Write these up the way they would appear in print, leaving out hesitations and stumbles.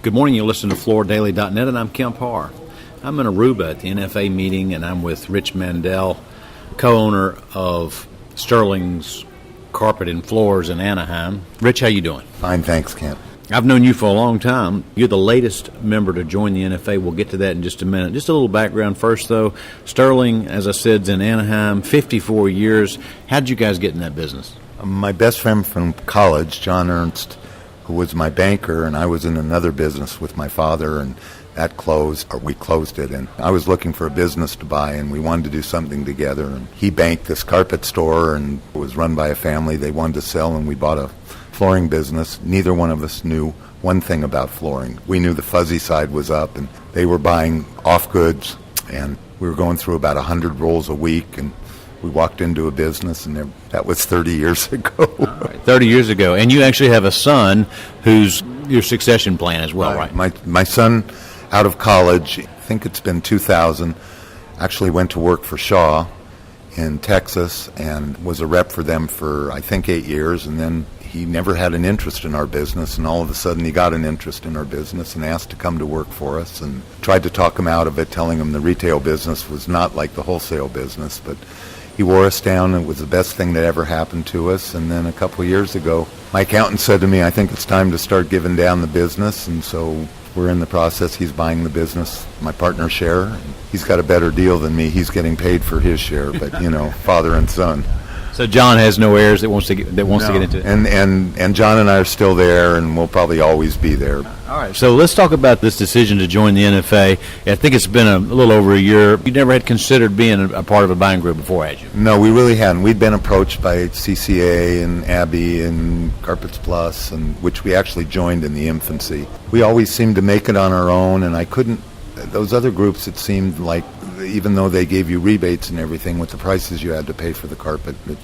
Good morning. You listen to FloorDaily.net, and I'm Kemp Harr. I'm in Aruba at the NFA meeting, and I'm with Rich Mandel, co-owner of Sterling's Carpet and Floors in Anaheim. Rich, how you doing? Fine, thanks, Kent. I've known you for a long time. You're the latest member to join the NFA. We'll get to that in just a minute. Just a little background first, though. Sterling, as I said, is in Anaheim, 54 years. How did you guys get in that business? My best friend from college, John Ernst, who was my banker, and I was in another business with my father, and that closed, or we closed it, and I was looking for a business to buy, and we wanted to do something together. And he banked this carpet store, and it was run by a family. They wanted to sell, and we bought a flooring business. Neither one of us knew one thing about flooring. We knew the fuzzy side was up, and they were buying off goods, and we were going through about 100 rolls a week, and we walked into a business, and that was 30 years ago. All right, 30 years ago. And you actually have a son who's your succession plan as well, right? My son, out of college, I think it's been 2000, actually went to work for Shaw in Texas and was a rep for them for, I think, 8 years, and then he never had an interest in our business, and all of a sudden he got an interest in our business and asked to come to work for us, and tried to talk him out of it, telling him the retail business was not like the wholesale business, but he wore us down. It was the best thing that ever happened to us. And then a couple of years ago, my accountant said to me, I think it's time to start giving down the business. And so we're in the process. He's buying the business, my partner's share. He's got a better deal than me. He's getting paid for his share, but, father and son. So John has no heirs that wants to get into it? And John and I are still there, and we'll probably always be there. All right, so let's talk about this decision to join the NFA. I think it's been a little over a year. You never had considered being a part of a buying group before, had you? No, we really hadn't. We'd been approached by CCA and Abbey and Carpets Plus, and which we actually joined in the infancy. We always seemed to make it on our own, and I couldn't. Those other groups, it seemed like, even though they gave you rebates and everything, with the prices you had to pay for the carpet, it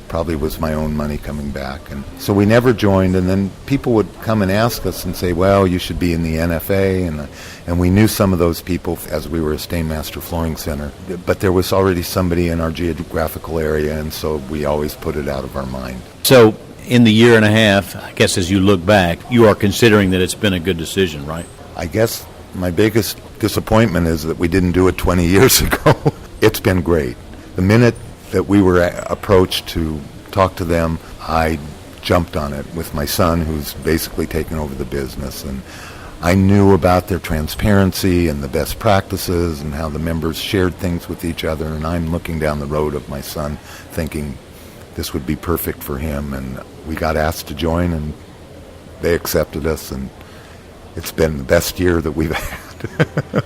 probably was my own money coming back. And so we never joined, and then people would come and ask us and say, well, you should be in the NFA, and we knew some of those people as we were a Stainmaster Flooring Center. But there was already somebody in our geographical area, and so we always put it out of our mind. So in the year and a half, I guess as you look back, you are considering that it's been a good decision, right? I guess my biggest disappointment is that we didn't do it 20 years ago. It's been great. The minute that we were approached to talk to them, I jumped on it with my son, who's basically taken over the business. And I knew about their transparency and the best practices and how the members shared things with each other. And I'm looking down the road of my son thinking this would be perfect for him. And we got asked to join, and they accepted us, and it's been the best year that we've had.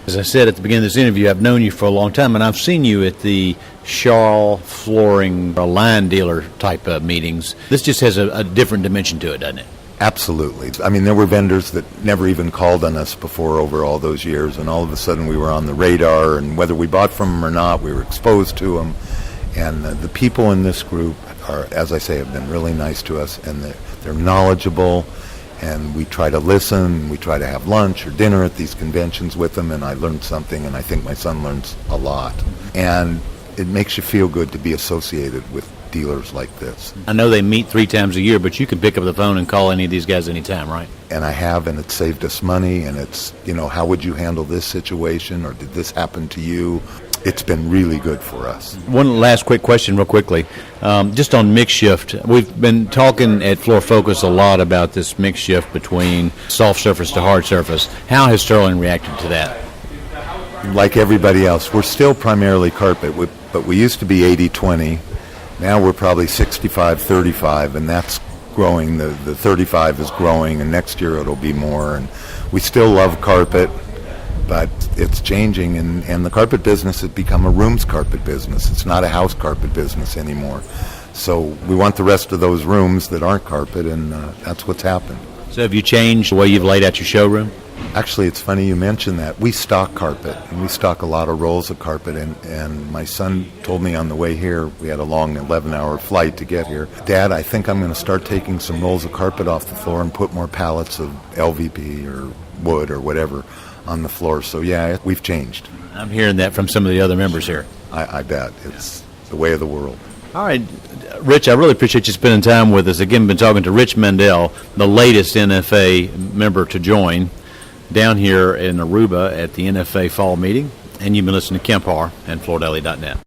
As I said at the beginning of this interview, I've known you for a long time, and I've seen you at the Shaw Flooring line dealer type of meetings. This just has a different dimension to it, doesn't it? Absolutely. I mean, there were vendors that never even called on us before over all those years, and all of a sudden we were on the radar, and whether we bought from them or not, we were exposed to them. And the people in this group are, as I say, have been really nice to us, and they're knowledgeable. And we try to listen, we try to have lunch or dinner at these conventions with them, and I learned something, and I think my son learns a lot. And it makes you feel good to be associated with dealers like this. I know they meet 3 times a year, but you can pick up the phone and call any of these guys anytime, right? And I have, and it saved us money, and it's, how would you handle this situation, or did this happen to you? It's been really good for us. One last quick question real quickly. Just on mix shift, we've been talking at Floor Focus a lot about this mix shift between soft surface to hard surface. How has Sterling reacted to that? Like everybody else, we're still primarily carpet, but we used to be 80-20. Now we're probably 65-35, and that's growing. The 35 is growing, and next year it'll be more. And we still love carpet, but it's changing, and the carpet business has become a rooms carpet business. It's not a house carpet business anymore. So we want the rest of those rooms that aren't carpet, and that's what's happened. So have you changed the way you've laid out your showroom? Actually, it's funny you mention that. We stock carpet, and we stock a lot of rolls of carpet, and my son told me on the way here, we had a long 11-hour flight to get here, Dad, I think I'm going to start taking some rolls of carpet off the floor and put more pallets of LVP or wood or whatever on the floor. So yeah, we've changed. I'm hearing that from some of the other members here. I bet. It's the way of the world. All right, Rich, I really appreciate you spending time with us. Again, been talking to Rich Mandel, the latest NFA member to join. down here in Aruba at the NFA fall meeting. And you've been listening to Kemp Harr and FloorDaily.net.